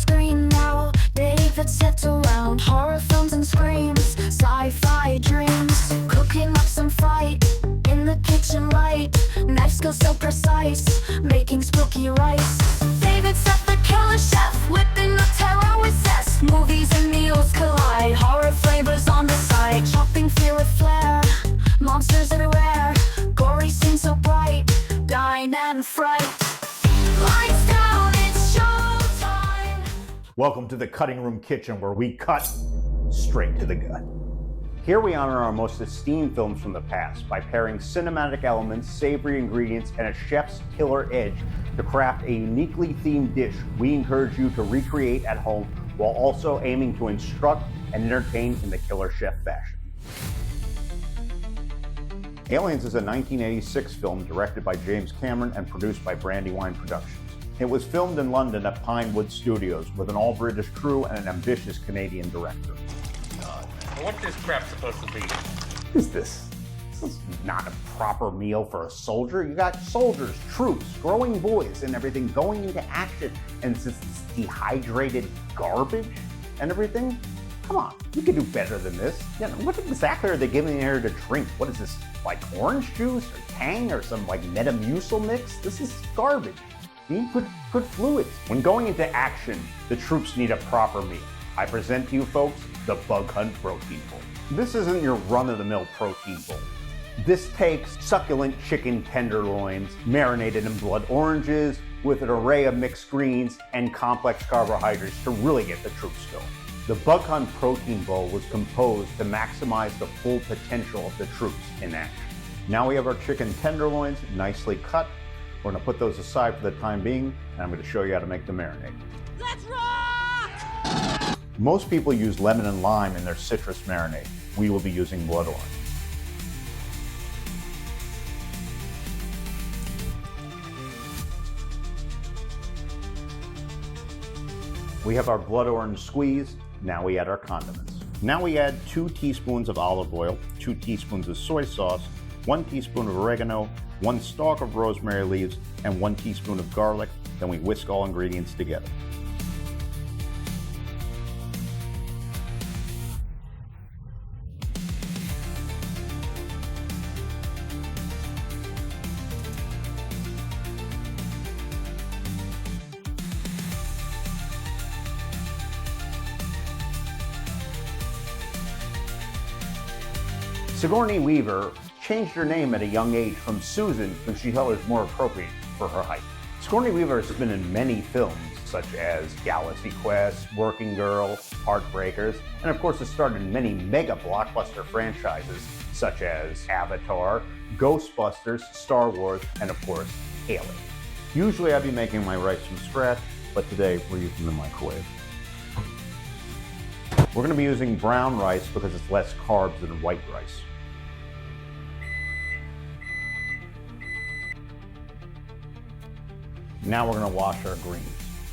screen now. David sits around horror films and screams, sci-fi dreams, cooking up some fight in the kitchen light. Knife skills so precise, making spooky rice. David's at the killer chef, whipping up terror with zest. Movies and meals collide, horror flavors on the side. Chopping fear with flair, monsters everywhere. Gory scenes so bright, dine and fright. Lights down, it's showtime. Welcome to the cutting room kitchen, where we cut straight to the gut. Here we honor our most esteemed films from the past by pairing cinematic elements, savory ingredients, and a chef's killer edge to craft a uniquely themed dish we encourage you to recreate at home, while also aiming to instruct and entertain in the killer chef fashion. Aliens is a 1986 film directed by James Cameron and produced by Brandywine Productions. It was filmed in London at Pinewood Studios with an all-British crew and an ambitious Canadian director. What's this crap supposed to be? What is this? This is not a proper meal for a soldier. You got soldiers, troops, growing boys, and everything going into action, and it's this dehydrated garbage and everything? Come on, you can do better than this. You know, what exactly are they giving here to drink? What is this, like orange juice or Tang or some like Metamucil mix? This is garbage. You need good fluids. When going into action, the troops need a proper meal. I present to you folks the Bug Hunt Protein Bowl. This isn't your run-of-the-mill protein bowl. This takes succulent chicken tenderloins marinated in blood oranges with an array of mixed greens and complex carbohydrates to really get the troops going. The Bug Hunt Protein Bowl was composed to maximize the full potential of the troops in action. Now we have our chicken tenderloins nicely cut. We're gonna put those aside for the time being, and I'm gonna show you how to make the marinade. Let's rock! Most people use lemon and lime in their citrus marinade. We will be using blood orange. We have our blood orange squeezed. Now we add our condiments. Now we add 2 teaspoons of olive oil, 2 teaspoons of soy sauce, 1 teaspoon of oregano, 1 stalk of rosemary leaves, and 1 teaspoon of garlic. Then we whisk all ingredients together. Sigourney Weaver changed her name at a young age from Susan when she felt it was more appropriate for her height. Sigourney Weaver has been in many films such as Galaxy Quest, Working Girl, Heartbreakers, and of course has starred in many mega blockbuster franchises such as Avatar, Ghostbusters, Star Wars, and of course, Alien. Usually I'd be making my rice from scratch, but today we're using the microwave. We're going to be using brown rice because it's less carbs than white rice. Now we're going to wash our greens.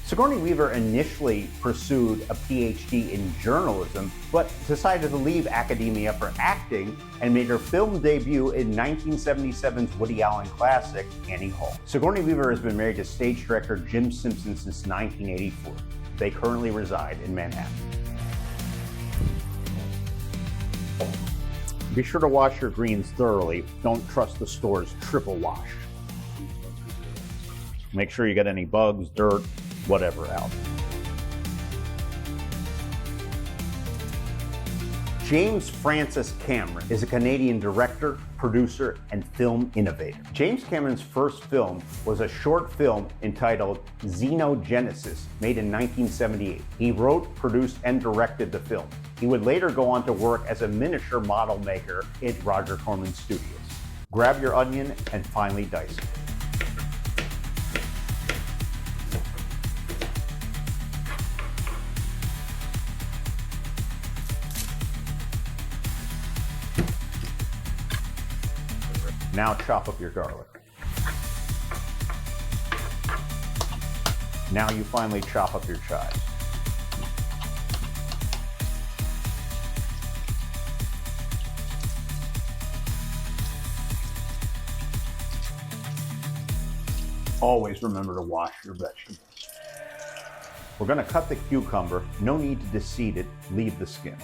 Sigourney Weaver initially pursued a PhD in journalism, but decided to leave academia for acting and made her film debut in 1977's Woody Allen classic, Annie Hall. Sigourney Weaver has been married to stage director Jim Simpson since 1984. They currently reside in Manhattan. Be sure to wash your greens thoroughly. Don't trust the store's triple wash. Make sure you get any bugs, dirt, whatever out. James Francis Cameron is a Canadian director, producer, and film innovator. James Cameron's first film was a short film entitled Xenogenesis, made in 1978. He wrote, produced, and directed the film. He would later go on to work as a miniature model maker at Roger Corman Studios. Grab your onion and finely dice it. Now chop up your garlic. Now you finally chop up your chives. Always remember to wash your vegetables. We're gonna cut the cucumber. No need to deseed it, leave the skin.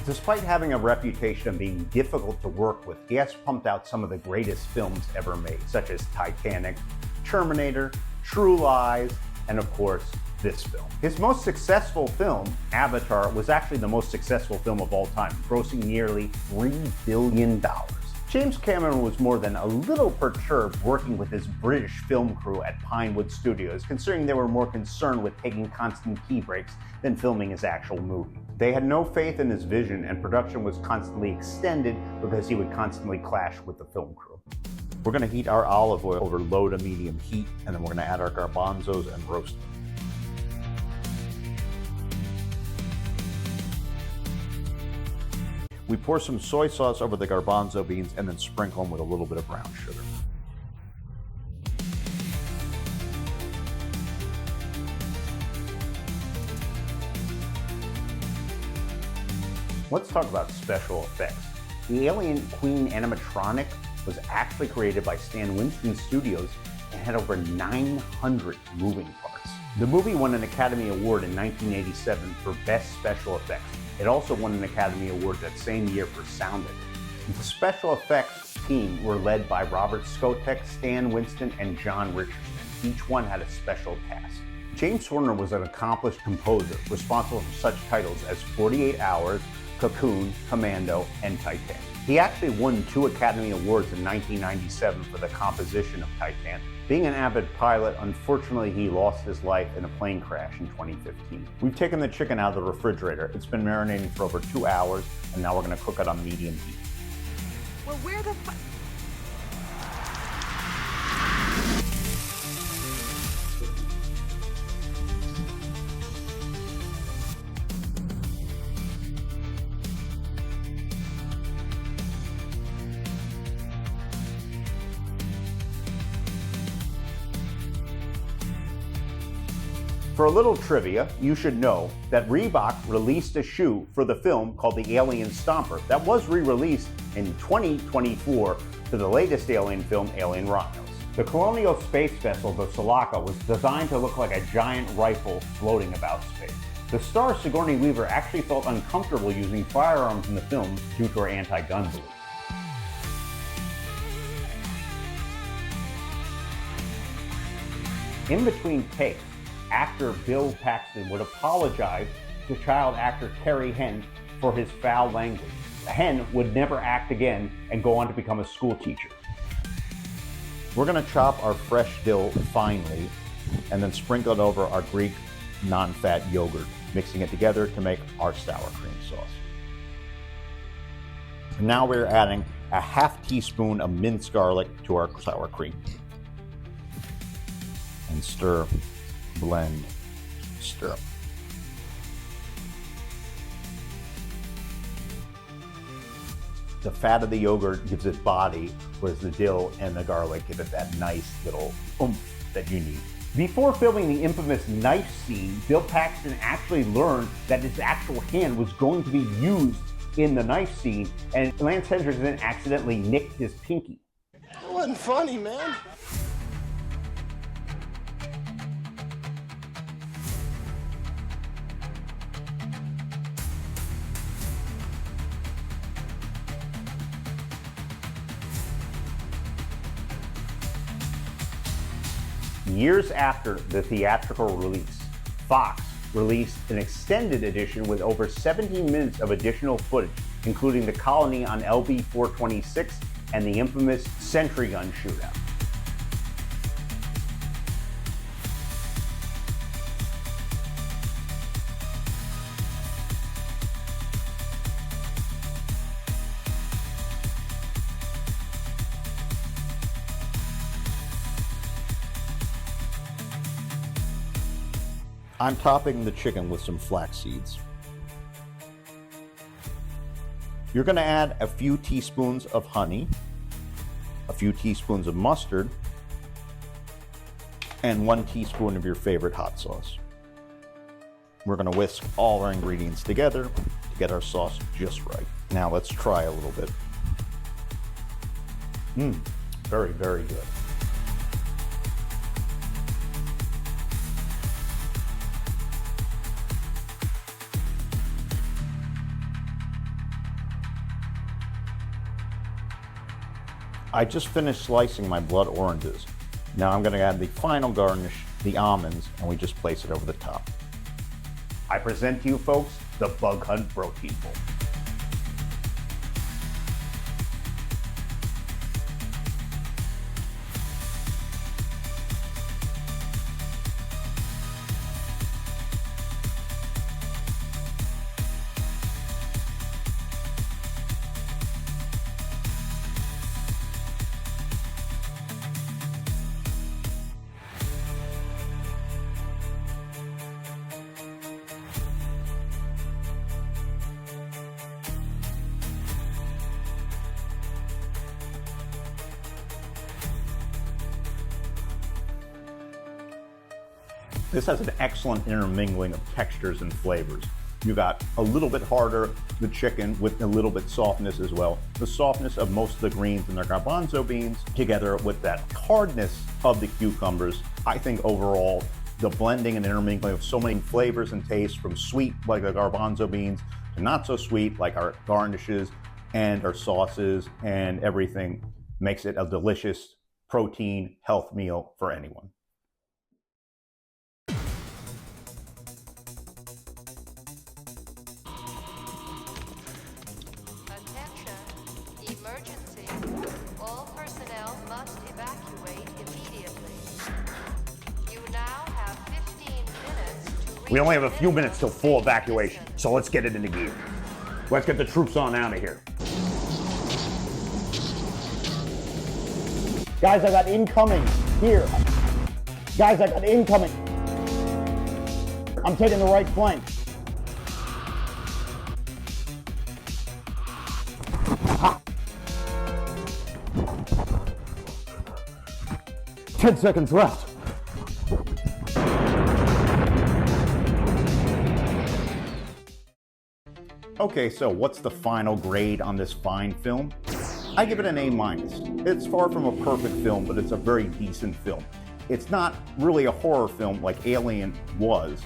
Despite having a reputation of being difficult to work with, he has pumped out some of the greatest films ever made, such as Titanic, Terminator, True Lies, and of course, this film. His most successful film, Avatar, was actually the most successful film of all time, grossing nearly $3 billion. James Cameron was more than a little perturbed working with his British film crew at Pinewood Studios, considering they were more concerned with taking constant key breaks than filming his actual movie. They had no faith in his vision, and production was constantly extended because he would constantly clash with the film crew. We're gonna heat our olive oil over low to medium heat, and then we're gonna add our garbanzos and roast them. We pour some soy sauce over the garbanzo beans and then sprinkle them with a little bit of brown sugar. Let's talk about special effects. The Alien Queen animatronic was actually created by Stan Winston Studios and had over 900 moving parts. The movie won an Academy Award in 1987 for Best Special Effects. It also won an Academy Award that same year for sound editing. The special effects team were led by Robert Skotek, Stan Winston, and John Richardson. Each one had a special task. James Horner was an accomplished composer, responsible for such titles as 48 Hours, Cocoon, Commando, and Titan. He actually won 2 Academy Awards in 1997 for the composition of Titan. Being an avid pilot, unfortunately he lost his life in a plane crash in 2015. We've taken the chicken out of the refrigerator. It's been marinating for over 2 hours, and now we're gonna cook it on medium heat. Well, where the For a little trivia, you should know that Reebok released a shoe for the film called the Alien Stomper that was re-released in 2024 to the latest Alien film, Alien Romulus. The colonial space vessel, the Sulaco, was designed to look like a giant rifle floating about space. The star Sigourney Weaver actually felt uncomfortable using firearms in the film due to her anti-gun beliefs. In between takes, actor Bill Paxton would apologize to child actor Terry Henn for his foul language. Henn would never act again and go on to become a school teacher. We're gonna chop our fresh dill finely and then sprinkle it over our Greek non-fat yogurt, mixing it together to make our sour cream sauce. And now we're adding a half teaspoon of minced garlic to our sour cream. And stir, blend, stir. The fat of the yogurt gives it body, whereas the dill and the garlic give it that nice little oomph that you need. Before filming the infamous knife scene, Bill Paxton actually learned that his actual hand was going to be used in the knife scene, and Lance Henriksen accidentally nicked his pinky. That wasn't funny, man. Years after the theatrical release, Fox released an extended edition with over 17 minutes of additional footage, including the colony on LB-426 and the infamous sentry gun shootout. I'm topping the chicken with some flax seeds. You're going to add a few teaspoons of honey, a few teaspoons of mustard, and 1 teaspoon of your favorite hot sauce. We're going to whisk all our ingredients together to get our sauce just right. Now let's try a little bit. Very, very good. I just finished slicing my blood oranges. Now I'm going to add the final garnish, the almonds, and we just place it over the top. I present to you folks the Bug Hunt Protein Bowl. This has an excellent intermingling of textures and flavors. You got a little bit harder, the chicken, with a little bit softness as well. The softness of most of the greens and their garbanzo beans, together with that hardness of the cucumbers. I think overall, the blending and intermingling of so many flavors and tastes, from sweet like the garbanzo beans to not so sweet like our garnishes and our sauces and everything, makes it a delicious protein health meal for anyone. Emergency. All personnel must evacuate immediately. You now have 15 minutes to reach. We only have a few minutes till full evacuation, so let's get it into gear. Let's get the troops on out of here. Guys, I got incoming here. Guys, I got incoming. I'm taking the right flank. Ha. 10 seconds left. Okay, so what's the final grade on this fine film? I give it an A-. It's far from a perfect film, but it's a very decent film. It's not really a horror film like Alien was.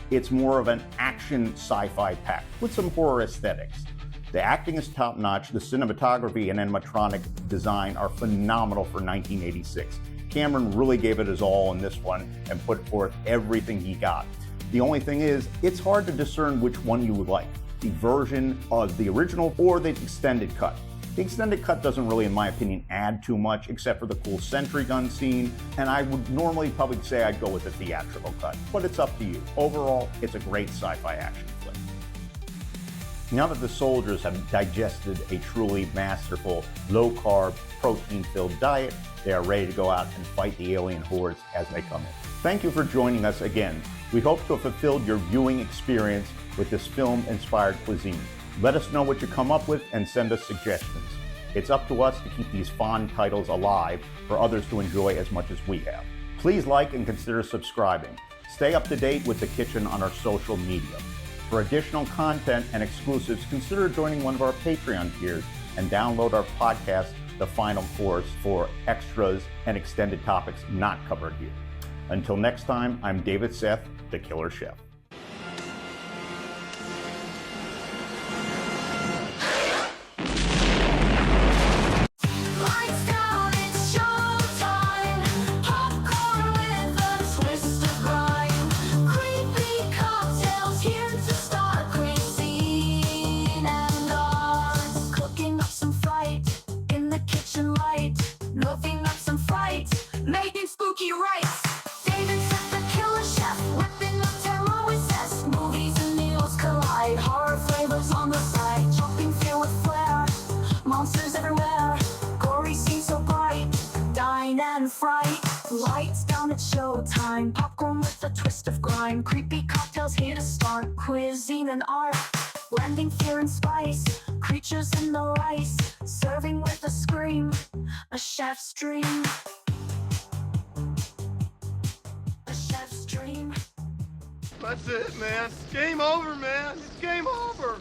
It's more of an action sci-fi pack with some horror aesthetics. The acting is top-notch, the cinematography and animatronic design are phenomenal for 1986. Cameron really gave it his all in this one and put forth everything he got. The only thing is, it's hard to discern which one you would like, the version of the original or the extended cut. The extended cut doesn't really, in my opinion, add too much except for the cool sentry gun scene, and I would normally probably say I'd go with the theatrical cut, but it's up to you. Overall, it's a great sci-fi action flick. Now that the soldiers have digested a truly masterful, low-carb, protein-filled diet, they are ready to go out and fight the alien hordes as they come in. Thank you for joining us again. We hope to have fulfilled your viewing experience with this film-inspired cuisine. Let us know what you come up with and send us suggestions. It's up to us to keep these fond titles alive for others to enjoy as much as we have. Please like and consider subscribing. Stay up to date with the kitchen on our social media. For additional content and exclusives, consider joining one of our Patreon tiers and download our podcast, The Final Course, for extras and extended topics not covered here. Until next time, I'm David Seth, the Killer Chef. Lights down, it's showtime. Popcorn with a twist of grime. Creepy cocktails here to start. Cuisine and art. Cooking up some fright in the kitchen light. Loving up some fright, making spooky rice. David Seth, the Killer Chef, whipping up terror with zest. Movies and meals collide. Horror flavors on the side. Chopping fear with flair. Monsters everywhere. Gory scenes so bright. Dine and fright. Lights down, it's showtime. Popcorn with a twist of grime. Creepy cocktails here to start. Cuisine and art. Blending fear and spice. Creatures in the rice. Serving with a scream. A chef's dream. A chef's dream. That's it, man. Game over, man. It's game over.